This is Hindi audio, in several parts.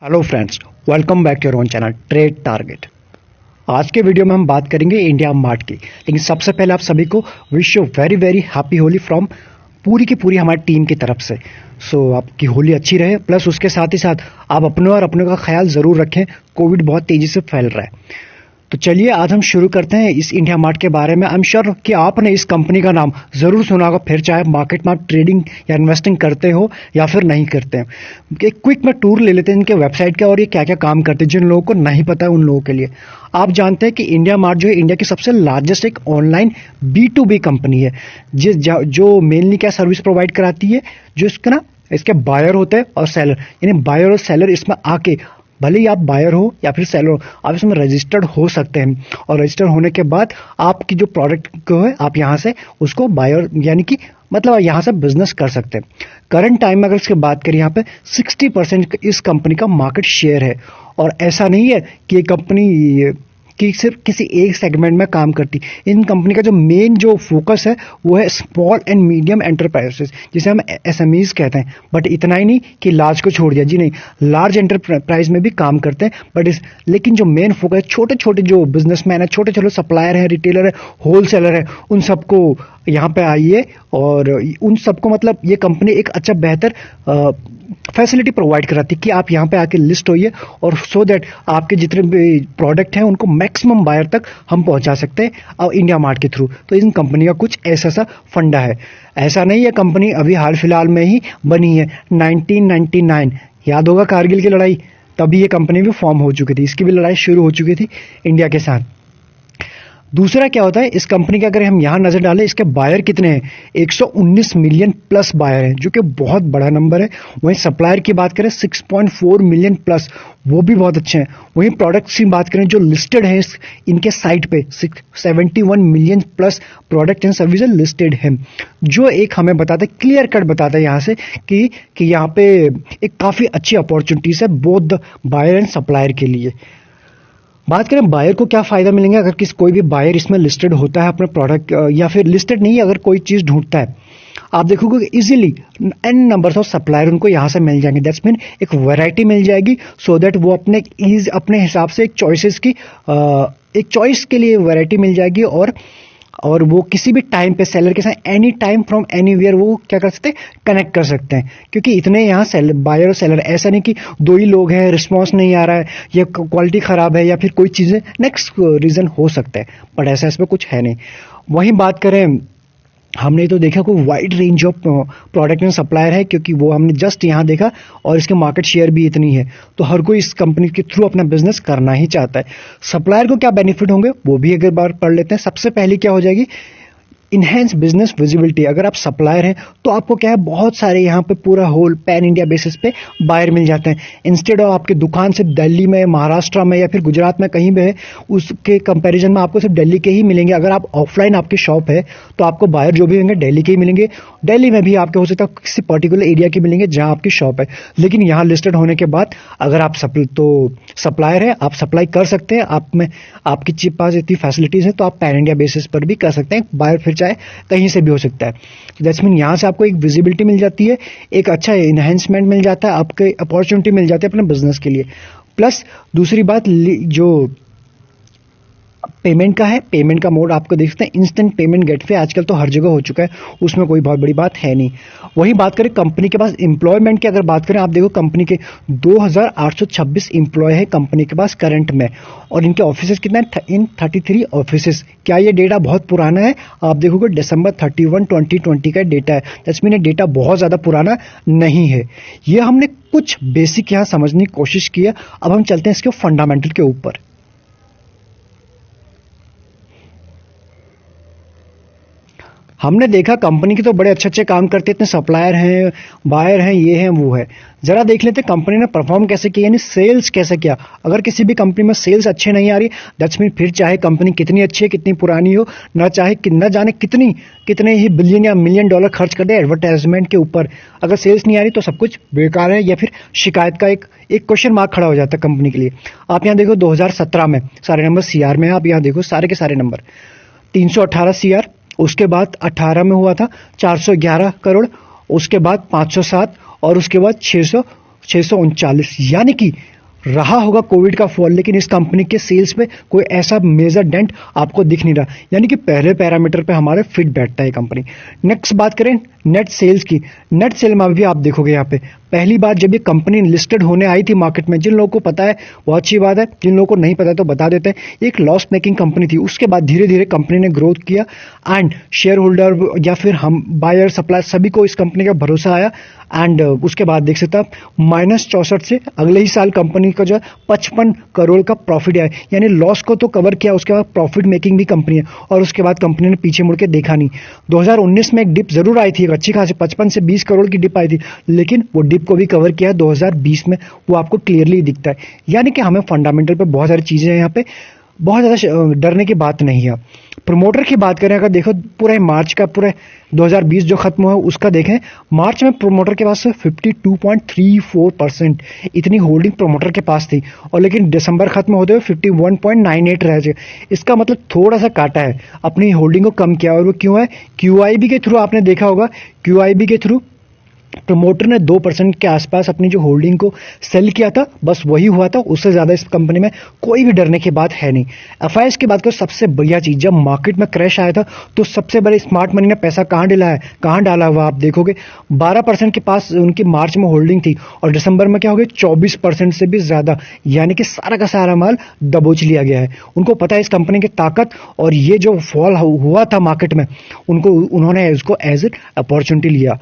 Hello friends, welcome back to your own channel trade target. आज के वीडियो में हम बात करेंगे इंडिया मार्ट की। लेकिन सबसे पहले आप सभी को wish you very very happy Holi from पूरी की पूरी हमारी टीम की तरफ से। आपकी होली अच्छी रहे, प्लस उसके साथ ही साथ आप अपने और अपने का ख्याल ज़रूर रखें। कोविड बहुत तेज़ी से फैल रहा है। तो चलिए आज हम शुरू करते हैं इस इंडिया मार्ट के बारे में। आई एम श्योर कि आपने इस कंपनी का नाम ज़रूर सुना होगा, फिर चाहे मार्केट में आप ट्रेडिंग या इन्वेस्टिंग करते हो या फिर नहीं करते हैं। एक क्विक में टूर ले लेते हैं इनके वेबसाइट का और ये क्या क्या काम करते हैं, जिन लोगों को नहीं पता है उन लोगों के लिए। आप जानते हैं कि इंडिया मार्ट जो है इंडिया की सबसे लार्जेस्ट एक ऑनलाइन B2B कंपनी है, जो मेनली क्या सर्विस प्रोवाइड कराती है, जो इसके बायर होते हैं और सेलर, यानी बायर और सेलर इसमें आके, भले ही आप बायर हो या फिर सेलर हो, आप इसमें रजिस्टर्ड हो सकते हैं। और रजिस्टर होने के बाद आपकी जो प्रोडक्ट को है आप यहाँ से उसको बायर यानी कि मतलब यहाँ से बिजनेस कर सकते हैं। करंट टाइम में अगर इसकी बात करें, यहाँ पे 60% इस कंपनी का मार्केट शेयर है। और ऐसा नहीं है कि ये कंपनी कि सिर्फ किसी एक सेगमेंट में काम करती। इन कंपनी का जो मेन जो फोकस है वो है स्मॉल एंड मीडियम एंटरप्राइजेस, जिसे हम SMEs कहते हैं। बट इतना ही नहीं कि लार्ज को छोड़ दिया, जी नहीं, लार्ज एंटरप्राइज में भी काम करते हैं। लेकिन जो मेन फोकस है, छोटे छोटे जो बिजनेसमैन है, छोटे छोटे सप्लायर है, रिटेलर है, होलसेलर है, उन सबको यहाँ पे आइए और उन सबको मतलब ये कंपनी एक अच्छा बेहतर फैसिलिटी प्रोवाइड कराती है कि आप यहाँ पे आके लिस्ट होइए और सो दैट आपके जितने भी प्रोडक्ट हैं उनको मैक्सिमम बायर तक हम पहुँचा सकते हैं इंडिया मार्ट के थ्रू। तो इन कंपनी का कुछ ऐसा सा फंडा है। ऐसा नहीं है, कंपनी अभी हाल फिलहाल में ही बनी है। 1999 याद होगा कारगिल की लड़ाई, तभी ये कंपनी भी फॉर्म हो चुकी थी, इसकी भी लड़ाई शुरू हो चुकी थी इंडिया के साथ। दूसरा क्या होता है इस कंपनी का, अगर हम यहाँ नजर डालें, इसके बायर कितने हैं, 119 मिलियन प्लस बायर हैं, जो कि बहुत बड़ा नंबर है। वहीं सप्लायर की बात करें 6.4 मिलियन प्लस, वो भी बहुत अच्छे हैं। वहीं प्रोडक्ट्स की बात करें जो लिस्टेड है इनके साइट पे 71 million plus product and services listed हैं, जो एक हमें बताता है, क्लियर कट बताता है यहाँ से कि यहाँ पे एक काफ़ी अच्छी अपॉर्चुनिटीज है both the buyer and supplier के लिए। बात करें बायर को क्या फायदा मिलेंगे अगर कोई भी बायर इसमें लिस्टेड होता है अपने प्रोडक्ट, या फिर लिस्टेड नहीं, अगर कोई चीज ढूंढता है, आप देखोगे easily n numbers of supplier उनको यहाँ से मिल जाएंगे। दैट्स मीन एक वैरायटी मिल जाएगी, सो दैट वो अपने हिसाब से एक चॉइस के लिए वैरायटी मिल जाएगी। और वो किसी भी टाइम पे सेलर के साथ एनी टाइम फ्रॉम एनीवेयर वो क्या कर सकते हैं, कनेक्ट कर सकते हैं। क्योंकि इतने यहाँ बायर और सेलर, ऐसा नहीं कि दो ही लोग हैं, रिस्पॉन्स नहीं आ रहा है या क्वालिटी खराब है या फिर कोई चीज़ें नेक्स्ट रीज़न हो सकता है, बट ऐसा इसमें कुछ है नहीं। वहीं बात करें, हमने तो देखा कोई wide range of product and supplier है, क्योंकि वो हमने जस्ट यहाँ देखा और इसके मार्केट शेयर भी इतनी है, तो हर कोई इस कंपनी के थ्रू अपना बिजनेस करना ही चाहता है। सप्लायर को क्या बेनिफिट होंगे वो भी एक बार पढ़ लेते हैं। सबसे पहले क्या हो जाएगी, इनहेंस बिजनेस विजिबिलिटी। अगर आप सप्लायर हैं तो आपको क्या है, बहुत सारे यहाँ पे पूरा होल पैन इंडिया बेसिस पे बायर मिल जाते हैं। इंस्टेड ऑफ आपके दुकान सिर्फ दिल्ली में, महाराष्ट्र में या फिर गुजरात में कहीं भी है, उसके कंपैरिजन में आपको सिर्फ दिल्ली के ही मिलेंगे। अगर आप ऑफलाइन आपकी शॉप है तो आपको बायर जो भी होंगे दिल्ली के ही मिलेंगे। दिल्ली में भी आपके हो सकता है किसी पर्टिकुलर एरिया के मिलेंगे जहाँ आपकी शॉप है। लेकिन यहाँ लिस्टेड होने के बाद अगर आप सप्लायर है, आप सप्लाई कर सकते हैं, आपके पास इतनी फैसिलिटीज है तो आप पैन इंडिया बेसिस पर भी कर सकते हैं। बायर फिर चाहे कहीं से भी हो सकता है। दैट्स मीन यहाँ से आपको एक विजिबिलिटी मिल जाती है, एक अच्छा इनहेंसमेंट मिल जाता है, आपके अपॉर्चुनिटी मिल जाती है अपने बिजनेस के लिए। प्लस दूसरी बात जो पेमेंट का है, पेमेंट का मोड आपको देख सकते हैं, इंस्टेंट पेमेंट गेटवे आजकल तो हर जगह हो चुका है, उसमें कोई बहुत बड़ी बात है नहीं। वहीं बात करें कंपनी के पास एम्प्लॉयमेंट की, अगर बात करें, आप देखो कंपनी के 2826 एम्प्लॉय है कंपनी के पास करंट में, और इनके ऑफिसेज कितना है, इन 33 ऑफिसेज। क्या ये डेटा बहुत पुराना है? आप देखोगे दिसंबर 31, 2020 का डेटा है। दैट्स मीन ये डेटा बहुत ज्यादा पुराना नहीं है। ये हमने कुछ बेसिक यहाँ समझने की कोशिश की है। अब हम चलते हैं इसके फंडामेंटल के ऊपर। हमने देखा कंपनी के तो बड़े अच्छे अच्छे काम करते, इतने सप्लायर हैं, बायर हैं, ये हैं वो है। जरा देख लेते कंपनी ने परफॉर्म कैसे किया, यानी सेल्स कैसे किया। अगर किसी भी कंपनी में सेल्स अच्छे नहीं आ रही, दैट्स मीन फिर चाहे कंपनी कितनी अच्छी है, कितनी पुरानी हो, न जाने कितने ही बिलियन या मिलियन डॉलर खर्च कर दे एडवर्टाइजमेंट के ऊपर, अगर सेल्स नहीं आ रही तो सब कुछ बेकार है या फिर शिकायत का एक क्वेश्चन मार्क खड़ा हो जाता है कंपनी के लिए। आप यहाँ देखो 2017 में सारे नंबर CR में है, आप यहाँ देखो सारे के सारे नंबर 318 CR, उसके बाद 18 में हुआ था 411 करोड़, उसके बाद 507 और उसके बाद 639, यानी कि रहा होगा कोविड का फॉल, लेकिन इस कंपनी के सेल्स में कोई ऐसा मेजर डेंट आपको दिख नहीं रहा, यानी कि पहले पैरामीटर पे हमारे फिट बैठता है कंपनी। नेक्स्ट बात करें नेट सेल्स की। नेट सेल में भी आप देखोगे यहाँ पे पहली बार जब ये कंपनी लिस्टेड होने आई थी मार्केट में, जिन लोगों को पता है वो अच्छी बात है, जिन लोगों को नहीं पता तो बता देते हैं, एक लॉस मेकिंग कंपनी थी। उसके बाद धीरे धीरे कंपनी ने ग्रोथ किया एंड शेयर होल्डर या फिर हम बायर सप्लायर सभी को इस कंपनी का भरोसा आया एंड उसके बाद देख सकते हैं -64 से अगले ही साल कंपनी का जो है 55 करोड़ का प्रॉफिट आया, यानी लॉस को तो कवर किया, उसके बाद प्रॉफिट मेकिंग भी कंपनी है और उसके बाद कंपनी ने पीछे मुड़ के देखा नहीं। 2019 में एक डिप जरूर आई थी, अच्छी खासी 55 से 20 करोड़ की डिप आई थी, लेकिन वो डिप को भी कवर किया 2020 में, वो आपको क्लियरली दिखता है। यानी कि हमें फंडामेंटल पे बहुत सारी चीजें हैं यहाँ पे, बहुत ज्यादा डरने की बात नहीं है। प्रमोटर की बात करें अगर देखो पूरा मार्च का, पूरे 2020 जो खत्म हुआ उसका देखें, मार्च में प्रमोटर के पास 52.34% इतनी होल्डिंग प्रमोटर के पास थी, और लेकिन दिसंबर खत्म होते हुए 51.98 रह गए। इसका मतलब थोड़ा सा काटा है, अपनी होल्डिंग को कम किया, और वो क्यों है? QIB के थ्रू आपने देखा होगा, QIB के थ्रू प्रमोटर ने 2% के आसपास अपनी जो होल्डिंग को सेल किया था, बस वही हुआ था, उससे ज्यादा इस कंपनी में कोई भी डरने की बात है नहीं। FIS की बात करो, सबसे बढ़िया चीज, जब मार्केट में क्रैश आया था तो सबसे बड़े स्मार्ट मनी ने पैसा कहां डाला है, कहां डाला हुआ आप देखोगे 12% के पास उनकी मार्च में होल्डिंग थी, और दिसंबर में क्या हो गया 24% से भी ज्यादा, यानी कि सारा का सारा माल दबोच लिया गया है। उनको पता है इस कंपनी की ताकत, और ये जो फॉल हुआ था मार्केट में, उन्होंने इसको एज एन अपॉर्चुनिटी लिया।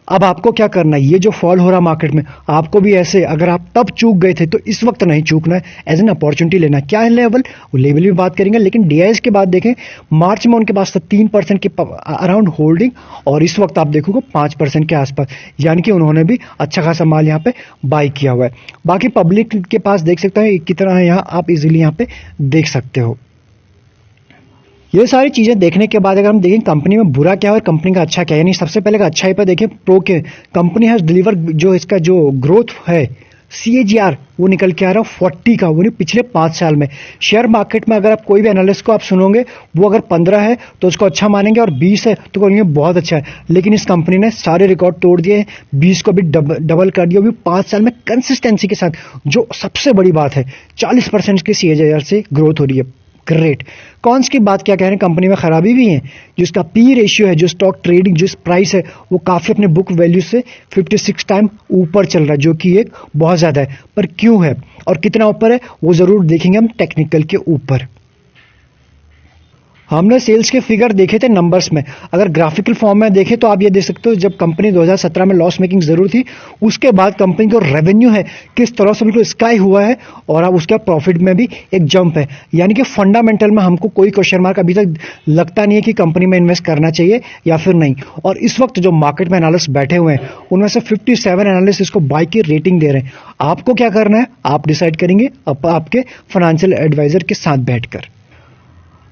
अब आपको क्या करना है, ये जो फॉल हो रहा मार्केट में, आपको भी ऐसे, अगर आप तब चूक गए थे तो इस वक्त नहीं चूकना है, एज एन अपॉर्चुनिटी लेना। क्या है लेवल, वो लेवल भी बात करेंगे, लेकिन DIS के बाद देखें, मार्च में उनके पास 3% के अराउंड होल्डिंग, और इस वक्त आप देखोगे 5% के आसपास, यानी कि उन्होंने भी अच्छा खासा माल यहाँ पे बाई किया हुआ है। बाकी पब्लिक के पास देख सकते हैं कितना है, यहाँ आप इजिली यहाँ पे देख सकते हो। ये सारी चीजें देखने के बाद अगर हम देखें कंपनी में बुरा क्या है और कंपनी का अच्छा क्या है, यानी सबसे पहले का अच्छाई पर देखें, प्रो के कंपनी हैज डिलीवर, जो इसका जो ग्रोथ है CAGR वो निकल के आ रहा है 40 का, वो पिछले 5 साल में। शेयर मार्केट में अगर आप कोई भी एनालिस्ट को आप सुनोगे, वो अगर 15 है तो उसको अच्छा मानेंगे, और 20 है तो कहेंगे बहुत अच्छा है, लेकिन इस कंपनी ने सारे रिकॉर्ड तोड़ दिए, 20 को भी डबल कर दिया, वो भी 5 साल में कंसिस्टेंसी के साथ। जो सबसे बड़ी बात है, 40% की CAGR से ग्रोथ हो रही है, ग्रेट। कॉन्स की बात क्या कह रहे हैं, कंपनी में खराबी भी है, जो इसका P रेशियो है, जो स्टॉक ट्रेडिंग जो प्राइस है, वो काफी अपने बुक वैल्यू से 56 टाइम ऊपर चल रहा है, जो कि एक बहुत ज्यादा है। पर क्यों है और कितना ऊपर है वो जरूर देखेंगे हम टेक्निकल के ऊपर। हमने सेल्स के फिगर देखे थे नंबर्स में, अगर ग्राफिकल फॉर्म में देखें तो आप ये देख सकते हो, जब कंपनी 2017 में लॉस मेकिंग जरूर थी, उसके बाद कंपनी जो रेवेन्यू है किस तरह से बिल्कुल स्काई हुआ है, और अब उसका प्रॉफिट में भी एक जंप है। यानी कि फंडामेंटल में हमको कोई क्वेश्चन मार्क अभी तक लगता नहीं है कि कंपनी में इन्वेस्ट करना चाहिए या फिर नहीं। और इस वक्त जो मार्केट में एनालिस्ट बैठे हुए हैं, उनमें से 57 एनालिस्ट इसको बाय की रेटिंग दे रहे हैं। आपको क्या करना है, आप डिसाइड करेंगे आपके फाइनेंशियल एडवाइजर के साथ बैठकर।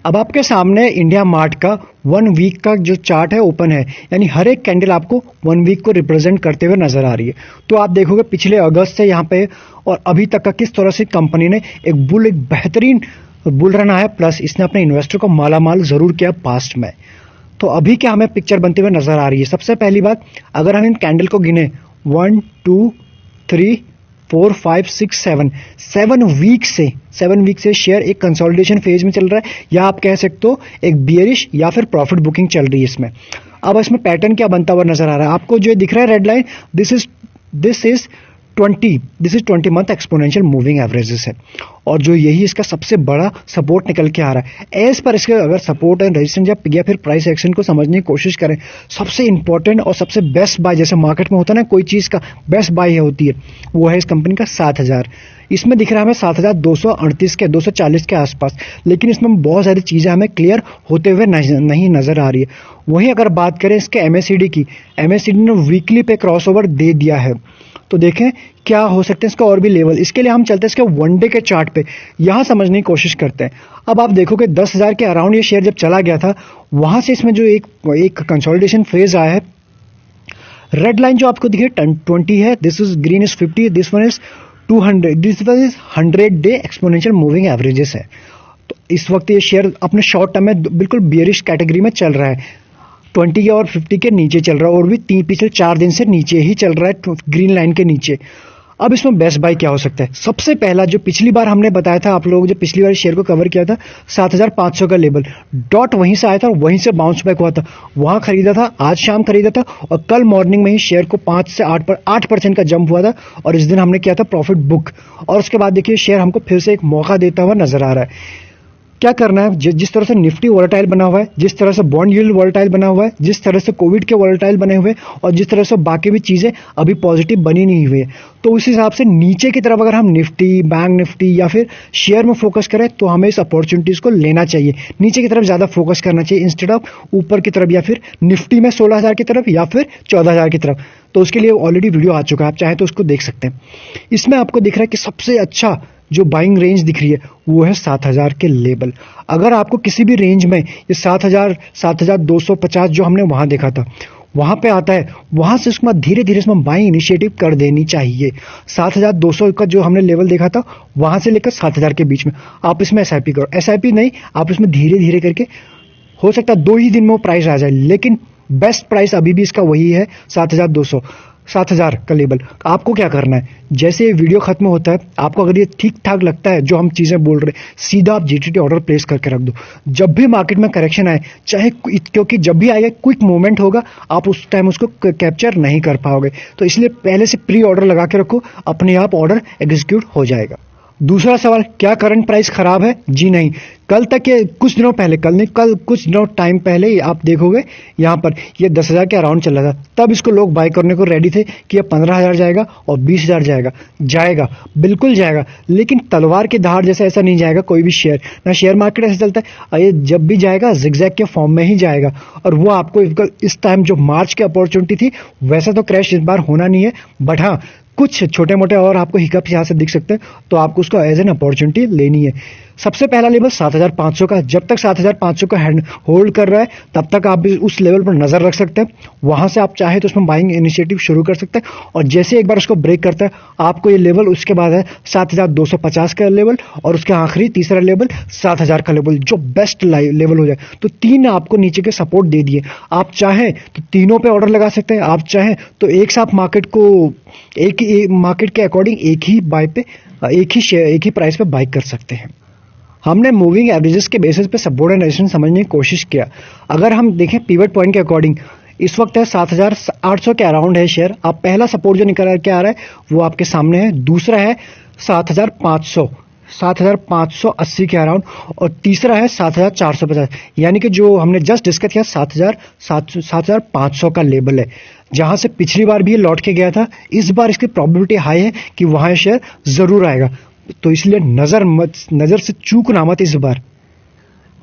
अब आपके सामने इंडिया मार्ट का 1 वीक का जो चार्ट है ओपन है, यानी हर एक कैंडल आपको 1 वीक को रिप्रेजेंट करते हुए नजर आ रही है। तो आप देखोगे पिछले अगस्त से यहाँ पे और अभी तक का किस तरह से कंपनी ने एक बेहतरीन बुल रन आया, प्लस इसने अपने इन्वेस्टर को मालामाल जरूर किया पास्ट में। तो अभी क्या हमें पिक्चर बनते हुए नजर आ रही है। सबसे पहली बात, अगर हम इन कैंडल को गिने 1 2 3 4 5 6 7 वीक से शेयर एक कंसोलिडेशन फेज में चल रहा है, या आप कह सकते हो एक बियरिश या फिर प्रॉफिट बुकिंग चल रही है इसमें। अब इसमें पैटर्न क्या बनता हुआ नजर आ रहा है, आपको जो दिख रहा है red line, this is 20 month exponential moving averages है, और जो यही इसका सबसे बड़ा सपोर्ट निकल के आ रहा है। एज पर इसके अगर सपोर्ट एंड रेजिस्टेंस या फिर प्राइस एक्शन को समझने की कोशिश करें, सबसे इंपॉर्टेंट और सबसे बेस्ट बाय, जैसे मार्केट में होता है ना कोई चीज का बेस्ट बाय होती है, वो है इस कंपनी का 7000। इसमें दिख रहा है हमें 7238 के 240 के आसपास, लेकिन इसमें बहुत सारी चीजें हमें क्लियर होते हुए नहीं नजर आ रही है। वहीं अगर बात करें इसके MACD की, MACD ने वीकली पे क्रॉसओवर दे दिया है, तो देखें क्या हो सकते हैं इसका और भी लेवल। इसके लिए हम चलते हैं इसके 1 डे के चार्ट पे, यहां समझने की कोशिश करते हैं। अब आप देखोगे 10,000 के अराउंड ये शेयर जब चला गया था, वहां से इसमें जो एक कंसोलिडेशन फेज आया है। रेड लाइन जो आपको दिखे 20 है, this is green is 50, this one is 200, this one is 100 day exponential moving averages है। तो इस वक्त ये शेयर अपने शॉर्ट टर्म में बिल्कुल बियरिश कैटेगरी में चल रहा है, 20 और 50 के नीचे चल रहा है, और भी पिछले 4 दिन से नीचे ही चल रहा है, ग्रीन लाइन के नीचे। अब इसमें बेस्ट बाय क्या हो सकता है? सबसे पहला जो पिछली बार हमने बताया था, आप लोगों जो पिछली बार शेयर को कवर किया था, 7,500 का लेवल डॉट वहीं से आया था और वहीं से बाउंस बैक हुआ था, वहां खरीदा था, आज शाम खरीदा था और कल मॉर्निंग में ही शेयर को 5 से 8% का जंप हुआ था और इस दिन हमने किया था प्रॉफिट बुक। और उसके बाद देखिए शेयर हमको फिर से एक मौका देता हुआ नजर आ रहा है। क्या करना है, जिस तरह से निफ्टी वोलेटाइल बना हुआ है, जिस तरह से बॉन्ड यील्ड वोलेटाइल बना हुआ है, जिस तरह से कोविड के वोलेटाइल बने हुए और जिस तरह से बाकी भी चीजें अभी पॉजिटिव बनी नहीं हुई है, तो उस हिसाब से नीचे की तरफ अगर हम निफ्टी, बैंक निफ्टी या फिर शेयर में फोकस करें तो हमें इस अपॉर्चुनिटीज को लेना चाहिए। नीचे की तरफ ज्यादा फोकस करना चाहिए इंस्टेड ऑफ ऊपर की तरफ, या फिर निफ्टी में 16,000 की तरफ या फिर 14,000 की तरफ। तो उसके लिए ऑलरेडी वीडियो आ चुका है, आप चाहे तो उसको देख सकते हैं। इसमें आपको दिख रहा है कि सबसे अच्छा जो बाइंग रेंज दिख रही है वो है 7,000 के लेवल। अगर आपको किसी भी रेंज में ये 7,000, 7,250 जो हमने वहां देखा था वहां पे आता है, वहां से उसके बाद धीरे धीरे इसमें बाइंग इनिशिएटिव कर देनी चाहिए। 7,200 का जो हमने लेवल देखा था वहां से लेकर 7,000 के बीच में आप इसमें एसआईपी करो। एसआईपी नहीं, आप इसमें धीरे धीरे करके, हो सकता है 2 ही दिन में वो प्राइस आ जाए, लेकिन बेस्ट प्राइस अभी भी इसका वही है 7,200, 7,000 का लेवल। आपको क्या करना है, जैसे ये वीडियो खत्म होता है, आपको अगर ये ठीक ठाक लगता है जो हम चीजें बोल रहे हैं, सीधा आप जीटीटी ऑर्डर प्लेस करके रख दो। जब भी मार्केट में करेक्शन आए, चाहे क्योंकि जब भी आएगा क्विक मूवमेंट होगा, आप उस टाइम उसको कैप्चर नहीं कर पाओगे, तो इसलिए पहले से प्री ऑर्डर लगा के रखो, अपने आप ऑर्डर एग्जीक्यूट हो जाएगा। दूसरा सवाल, क्या करंट प्राइस खराब है? जी नहीं। कल तक के कुछ दिनों पहले, कल नहीं, कल कुछ दिनों टाइम पहले ही आप देखोगे यहां पर ये 10,000 के अराउंड चल रहा था, तब इसको लोग बाय करने को रेडी थे कि ये 15,000 जाएगा और 20,000 जाएगा, बिल्कुल जाएगा। लेकिन तलवार की धार जैसा ऐसा नहीं जाएगा कोई भी शेयर, ना शेयर मार्केट ऐसा चलता है। ये जब भी जाएगा जिगजैग के फॉर्म में ही जाएगा, और वो आपको इस टाइम जो मार्च की अपॉर्चुनिटी थी, वैसा तो क्रैश इस बार होना नहीं है, बट हाँ कुछ छोटे मोटे और आपको हिकअप्स यहां से दिख सकते हैं, तो आपको उसको एज एन अपॉर्चुनिटी लेनी है। सबसे पहला लेवल 7,500 का, जब तक 7,500 का हैंड होल्ड कर रहा है तब तक आप उस लेवल पर नजर रख सकते हैं। वहां से आप चाहे तो उसमें बाइंग इनिशिएटिव शुरू कर सकते हैं, और जैसे एक बार उसको ब्रेक करता है आपको ये लेवल, उसके बाद है 7,250 का लेवल और उसके आखिरी तीसरा लेवल 7,000 का लेवल, जो बेस्ट लेवल हो जाए। तो 3 आपको नीचे के सपोर्ट दे दिए, आप चाहें तो तीनों पे ऑर्डर लगा सकते हैं, आप चाहें तो एक साथ मार्केट को एक मार्केट के अकॉर्डिंग एक ही प्राइस पे बाय कर सकते हैं। हमने मूविंग एवरेजेस के बेसिस पे सपोर्ट एंड रेजिस्टेंस समझने की कोशिश किया। अगर हम देखें पिवट पॉइंट के अकॉर्डिंग, इस वक्त है 7,800 के अराउंड है शेयर। अब पहला सपोर्ट जो निकल के आ रहा है वो आपके सामने है, दूसरा है 7,500, 7,580 के अराउंड, और तीसरा है 7,450, यानी कि जो हमने जस्ट डिस्कस किया 7,500 का लेवल है, जहां से पिछली बार भी ये लौट के गया था। इस बार इसकी प्रोबेबिलिटी हाई है कि वहां शेयर जरूर आएगा, तो इसलिए नजर से चूकना मत इस बार।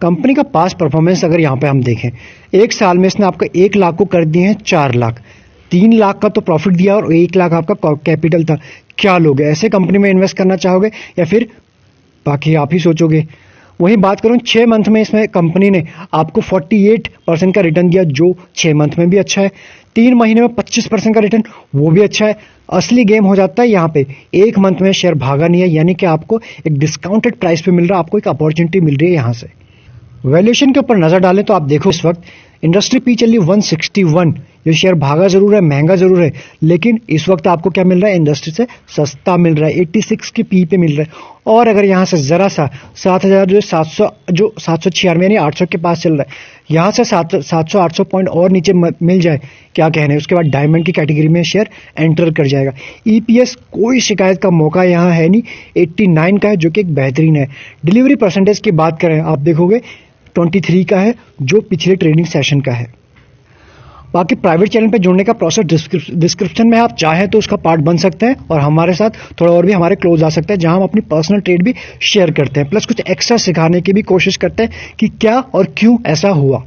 कंपनी का पास्ट परफॉर्मेंस अगर यहां पे हम देखें, एक साल में इसने आपको 1 लाख को कर दिए हैं 4 लाख, 3 लाख का तो प्रॉफिट दिया और 1 लाख आपका कैपिटल था। क्या लोगे, ऐसे कंपनी में इन्वेस्ट करना चाहोगे या फिर बाकी आप ही सोचोगे? वहीं बात करूं 6 मंथ में, इसमें कंपनी ने आपको 48% का रिटर्न दिया, जो 6 मंथ में भी अच्छा है। 3 महीने में 25% का रिटर्न, वो भी अच्छा है। असली गेम हो जाता है यहाँ पे 1 मंथ में शेयर भागा नहीं है, यानी कि आपको एक डिस्काउंटेड प्राइस पे मिल रहा है, आपको एक अपॉर्चुनिटी मिल रही है। यहां से वैल्यूएशन के ऊपर नजर डालें तो आप देखो इस वक्त इंडस्ट्री पी चली 161, ये शेयर भागा जरूर है, महंगा जरूर है, लेकिन इस वक्त आपको क्या मिल रहा है, इंडस्ट्री से सस्ता मिल रहा है, 86 की पी पे मिल रहा है। और अगर यहां से जरा सा 7,000 जो 796 यानी 800 के पास चल रहा है, यहां से 700-800 पॉइंट और नीचे मिल जाए, क्या कहने, उसके बाद डायमंड की कैटेगरी में शेयर एंटर कर जाएगा। ईपीएस कोई शिकायत का मौका यहां है नहीं, 89 का है, जो कि एक बेहतरीन है। डिलीवरी परसेंटेज की बात करें आप देखोगे 23 का है, जो पिछले ट्रेडिंग सेशन का है। बाकी प्राइवेट चैनल पे जुड़ने का प्रोसेस डिस्क्रिप्शन में, आप चाहें तो उसका पार्ट बन सकते हैं और हमारे साथ थोड़ा और भी हमारे क्लोज आ सकते हैं, जहां हम अपनी पर्सनल ट्रेड भी शेयर करते हैं, प्लस कुछ एक्स्ट्रा सिखाने की भी कोशिश करते हैं कि क्या और क्यों ऐसा हुआ।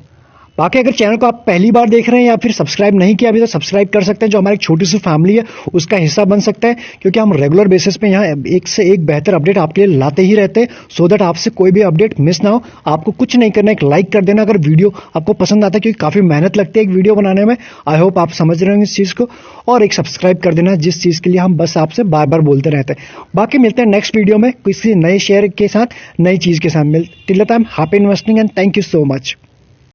बाकी अगर चैनल को आप पहली बार देख रहे हैं या फिर सब्सक्राइब नहीं किया अभी, तो सब्सक्राइब कर सकते हैं, जो हमारी छोटी सी फैमिली है उसका हिस्सा बन सकता है, क्योंकि हम रेगुलर बेसिस पे यहाँ एक से एक बेहतर अपडेट आपके लिए लाते ही रहते हैं, सो दैट आपसे कोई भी अपडेट मिस ना हो। आपको कुछ नहीं करना, एक लाइक कर देना अगर वीडियो आपको पसंद आता है, क्योंकि काफी मेहनत लगती है एक वीडियो बनाने में। आई होप आप समझ रहे होंगे इस चीज को, और एक सब्सक्राइब कर देना, जिस चीज के लिए हम बस आपसे बार बार बोलते रहते हैं। बाकी मिलते हैं नेक्स्ट वीडियो में किसी नए शेयर के साथ, नई चीज के साथ। Till the time happy investing and thank you so much.